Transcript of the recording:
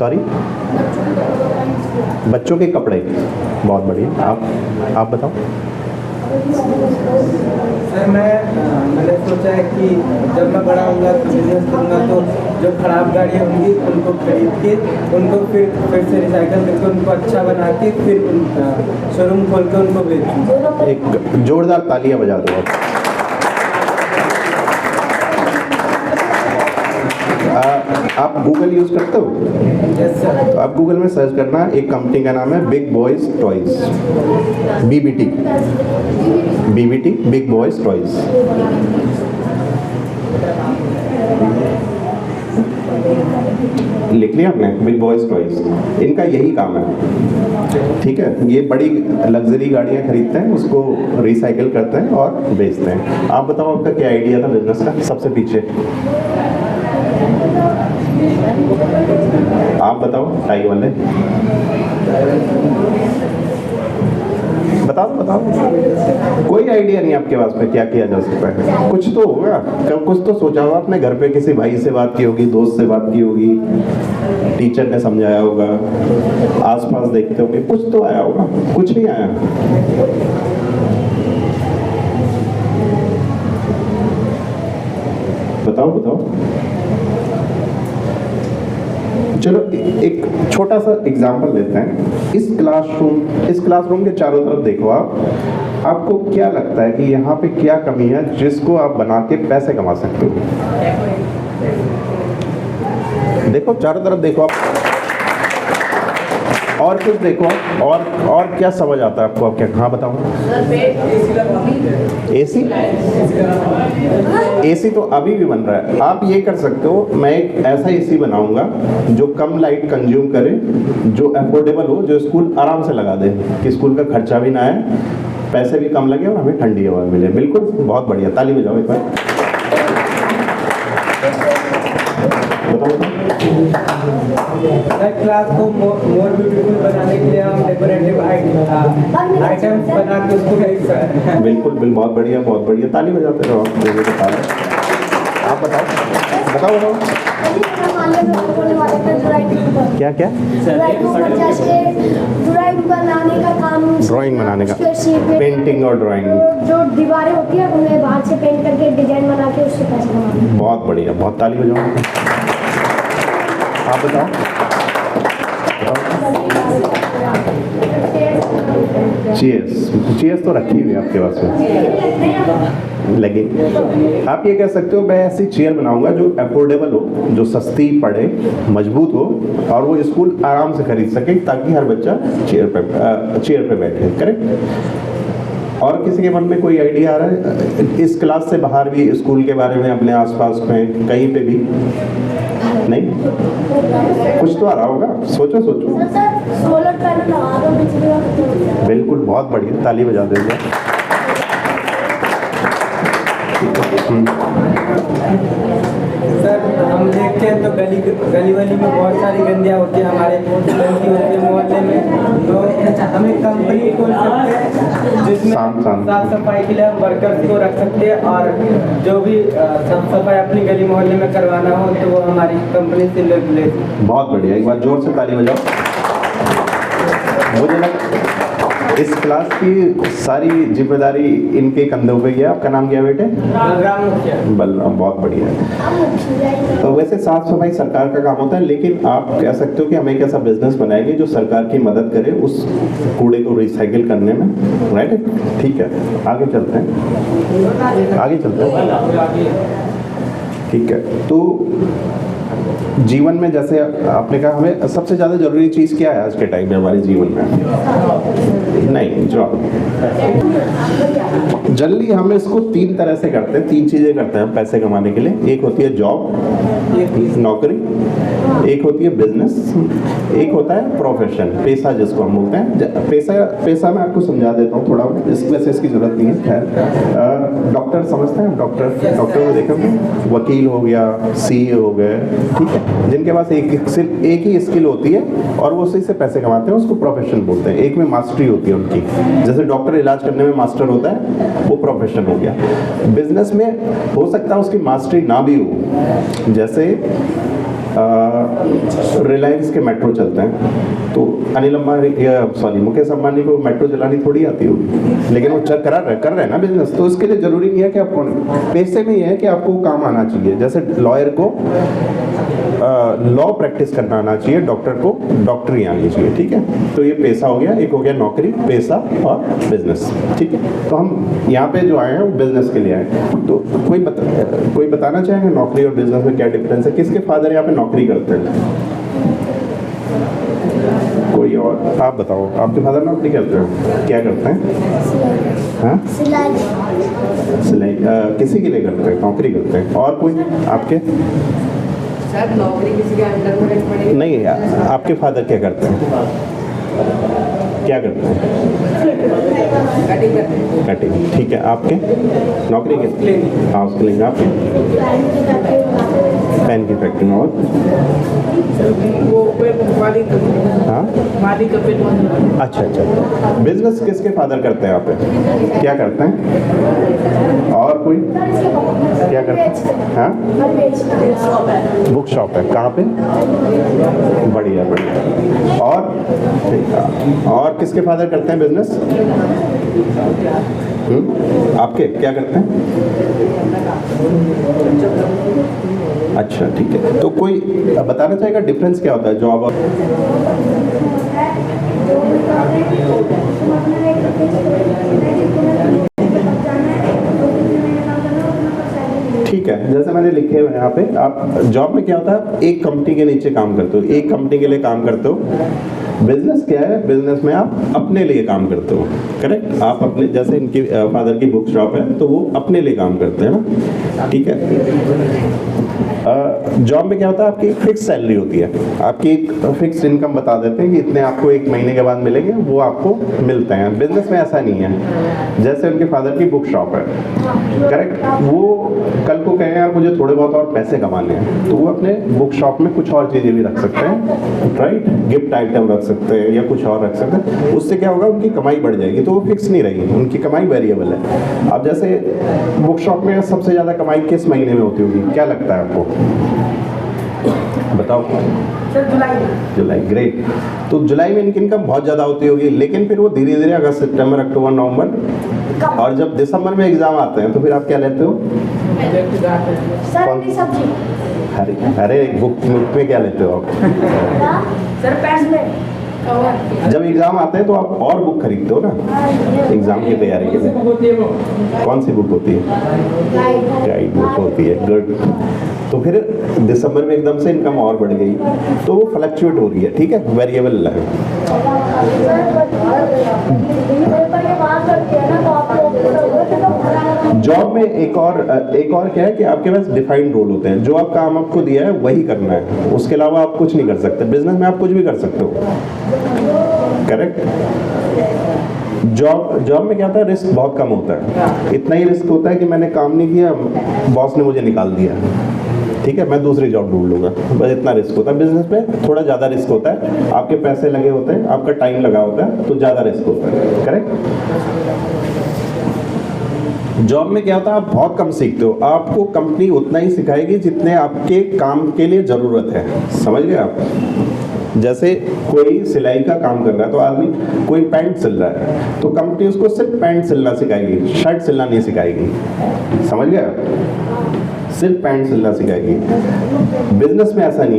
Sorry, बच्चों के कपड़े। बहुत बढ़िया। आप बताओ। सर मैंने सोचा है कि जब मैं बड़ा होऊंगा तो बिजनेस करूँगा, तो जो खराब गाड़ियाँ होंगी उनको खरीद के उनको फिर से रिसाइकल करके उनको अच्छा बना के फिर शोरूम खोल के उनको बेचूँ। एक जोरदार तालियां बजा दो आप गूगल यूज़ करते हो? Yes sir. तो आप गूगल में सर्च करना, एक कंपनी का नाम है big boys toys, BBT, big boys toys. लिख लिया आपने? Big boys toys. इनका यही काम है, ठीक है। ये बड़ी लग्जरी गाड़ियाँ खरीदते हैं, उसको रिसाइकिल करते हैं और बेचते हैं। आप बताओ, आपका क्या आइडिया था बिजनेस का सबसे पीछे? आप बताओ, टाई वाले बताओ। कोई आइडिया नहीं आपके पास में क्या किया जा सकता है? कुछ तो होगा, कुछ तो सोचा होगा आपने, घर पे किसी भाई से बात की होगी, दोस्त से बात की होगी, टीचर ने समझाया होगा, आसपास देखते होंगे, कुछ तो आया होगा। कुछ नहीं आया? बताओ। चलो एक छोटा सा एग्जाम्पल लेते हैं। इस क्लासरूम के चारों तरफ देखो आपको क्या लगता है कि यहाँ पे क्या कमी है जिसको आप बना के पैसे कमा सकते हो? देखो चारों तरफ देखो आप, और कुछ देखो, और क्या समझ आता है आपको? आप क्या? हाँ बताओ। एसी तो अभी भी बन रहा है। आप ये कर सकते हो, मैं एक ऐसा एसी बनाऊंगा जो कम लाइट कंज्यूम करे, जो अफोर्डेबल हो, जो स्कूल आराम से लगा दे, कि स्कूल का खर्चा भी ना आए, पैसे भी कम लगे और हमें ठंडी हवा मिले। बिल्कुल, बहुत बढ़िया, ताली बजाओ एक बार। क्लास को मोर ब्यूटीफुल बनाने के लिए हम डेकोरेटिव आइटम्स बना के उसको बेचते हैं। बिल्कुल, बहुत बढ़िया, ताली बजाते रहो आप। बताओ। क्या ड्राइंग बनाने का, पेंटिंग और ड्राइंग, जो दीवारें होती है उन्हें बाहर से पेंट करके डिजाइन बना के उससे पैसे कमाना। बहुत बढ़िया, बहुत ताली बजाओ। आप बताओ। चीयर्स तो रखी हुई है आपके पास में लगे। आप ये कह सकते हो, मैं ऐसी चेयर बनाऊंगा जो अफोर्डेबल हो, जो सस्ती पड़े, मजबूत हो, और वो स्कूल आराम से खरीद सके, ताकि हर बच्चा चेयर पे बैठे। करेक्ट? और किसी के मन में कोई आइडिया आ रहा है इस क्लास से बाहर भी, स्कूल के बारे में, अपने आसपास में कहीं पे भी? नहीं, कुछ तो आ रहा होगा। सोचो। सोलर पैनल लगा दो बिजली का। बिल्कुल, बहुत बढ़िया, ताली बजा देंगे। सर हम देखते हैं तो गली में बहुत सारी गंदियाँ होती है हमारे मोहल्ले में, तो हमें कंपनी खोल सकते हैं जिसमें साफ सफाई के लिए हम वर्कर्स को रख सकते हैं, और जो भी साफ सफाई अपनी गली मोहल्ले में करवाना हो तो वो हमारी कंपनी से ले। बहुत बढ़िया, एक बार जोर से ताली बजाओ। मुझे लगता इस क्लास की सारी जिम्मेदारी इनके कंधों पे है। आपका नाम क्या है बेटे? बलराम। बहुत बढ़िया। तो वैसे साफ सफाई सरकार का काम होता है, लेकिन आप कह सकते हो कि हम एक ऐसा बिजनेस बनाएंगे जो सरकार की मदद करे उस कूड़े को रिसाइकिल करने में। राइट? ठीक है, आगे चलते हैं। ठीक है, तो जीवन में, जैसे आपने कहा, हमें सबसे ज़्यादा ज़रूरी चीज़ क्या है आज के टाइम में हमारे जीवन में? नहीं, जॉब। जनरली हम इसको तीन तरह से करते हैं, तीन चीज़ें करते हैं पैसे कमाने के लिए। एक होती है जॉब, नौकरी, एक होती है बिजनेस, एक होता है प्रोफेशन, पेशा जिसको हम बोलते हैं। पेशा मैं आपको समझा देता हूँ थोड़ा, वैसे इसकी ज़रूरत नहीं है। खैर, डॉक्टर समझते हैं? डॉक्टर को देखेंगे, वकील हो गया, CA हो गए, ठीक है, जिनके पास एक ही स्किल होती है और वो उसी से पैसे कमाते हैं, उसको प्रोफेशन बोलते हैं। एक में मास्टरी होती है उनकी, जैसे डॉक्टर इलाज करने में मास्टर होता है, वो प्रोफेशन हो गया। बिजनेस में हो सकता है उसकी मास्टरी ना भी हो, जैसे रिलायंस के मेट्रो चलते हैं, तो अनिल अंबानी मुकेश अंबानी को मेट्रो चलानी थोड़ी आती होगी, लेकिन वो कर रहे हैं ना बिजनेस। तो उसके लिए जरूरी नहीं है कि आपको, पैसे में ये है कि आपको काम आना चाहिए। जैसे लॉयर को लॉ प्रैक्टिस करना आना चाहिए, डॉक्टर को डॉक्टरी आनी चाहिए, ठीक है। तो ये पैसा हो गया, एक हो गया नौकरी, पैसा और बिजनेस, ठीक है। तो हम यहाँ पे जो आए हैं वो बिजनेस के लिए आए हैं। तो कोई बताना चाहेंगे नौकरी और बिजनेस में क्या डिफरेंस है? किसके फादर यहाँ पे नौकरी करते हैं? कोई और? आप बताओ, आपके फादर नौकरी करते हैं, क्या करते हैं? हाँ, सिलाई किसी के लिए करते हैं, नौकरी करते हैं। और कोई आपके? सर नौकरी किसी के अंडर में नहीं पड़ेगी। नहीं, आपके फादर क्या करते हैं? क्या करते हैं? कटिंग करते हैं। कटिंग, ठीक है। आपके नौकरी के? हाँ, उसके लिए। आपके पेन की फैक्ट्री में? और वो मालिक हाँ, मालिक का पेट। अच्छा अच्छा। बिजनेस किसके फादर करते हैं? आप पे क्या करते हैं? और कोई क्या करते हैं? हाँ, बुक शॉप है। कहाँ पे? बढ़िया बढ़िया। और किसके फादर करते हैं बिजनेस? आपके क्या करते हैं? अच्छा, ठीक है। तो कोई बताना चाहेगा डिफरेंस क्या होता है जॉब और? ठीक है, जैसे मैंने लिखे हुए हैं यहाँ पे, आप जॉब में क्या होता है, एक कंपनी के नीचे काम करते हो, एक कंपनी के लिए काम करते हो। बिजनेस क्या है? बिजनेस में आप अपने लिए काम करते हो, करेक्ट। आप अपने, जैसे इनकी फादर की बुक शॉप है तो वो अपने लिए काम करते हैं ना, ठीक है। जॉब में क्या होता है, आपकी एक फिक्स सैलरी होती है, आपकी एक फिक्स इनकम बता देते हैं कि इतने आपको 1 महीने के बाद मिलेंगे, वो आपको मिलते हैं। बिजनेस में ऐसा नहीं है। जैसे उनके फादर की बुक शॉप है, करेक्ट, वो कल को कहें यार मुझे थोड़े बहुत और पैसे कमाने हैं, तो वो अपने बुक शॉप में कुछ और चीज़ें भी रख सकते हैं, राइट। गिफ्ट आइटम रख सकते हैं या कुछ और रख सकते हैं। उससे क्या होगा, उनकी कमाई बढ़ जाएगी, तो वो फिक्स नहीं रहेगी, उनकी कमाई वेरिएबल है। अब जैसे बुक शॉप में सबसे ज़्यादा कमाई किस महीने में होती होगी, क्या लगता है आपको? बताओ। सर जुलाई, ग्रेट। तो जुलाई में इनकी इनकम बहुत ज़्यादा होती होगी, लेकिन फिर वो धीरे धीरे अगस्त, सितंबर, अक्टूबर, नवंबर, और जब दिसंबर में एग्जाम आते हैं तो फिर आप क्या लेते हो? सब्जी। अरे बुक में क्या लेते हो आप? सर पैस में। जब एग्जाम आते हैं तो आप और बुक खरीदते हो ना एग्जाम की तैयारी के लिए। कौन सी बुक होती है? गाइड बुक होती है, गुड। तो फिर दिसंबर में एकदम से इनकम और बढ़ गई, तो वो फ्लक्चुएट हो रही है, ठीक है, वेरिएबल है। जॉब में एक और क्या है कि आपके पास डिफाइंड रोल होते हैं, जो आप काम आपको दिया है वही करना है, उसके अलावा आप कुछ नहीं कर सकते। बिजनेस में आप कुछ भी कर सकते हो, करेक्ट। जॉब में क्या होता है, रिस्क बहुत कम होता है। इतना ही रिस्क होता है कि मैंने काम नहीं किया, बॉस ने मुझे निकाल दिया, ठीक है, मैं दूसरी जॉब ढूंढ लूंगा, बस इतना रिस्क होता है। बिजनेस में थोड़ा ज़्यादा रिस्क होता है, आपके पैसे लगे होते हैं, आपका टाइम लगा होता है, तो ज़्यादा रिस्क होता है, करेक्ट। जॉब में क्या होता है, आप बहुत कम सीखते हो, आपको कंपनी उतना ही सिखाएगी जितने आपके काम के लिए ज़रूरत है, समझ गए आप। जैसे कोई सिलाई का काम कर रहा है, तो आदमी कोई पैंट सिल रहा है, तो कंपनी उसको सिर्फ पैंट सिलना सिखाएगी, शर्ट सिलना नहीं सिखाएगी, समझ गए आप, सिर्फ पैंट सिलना सिखाएगी। बिजनेस में ऐसा नहीं।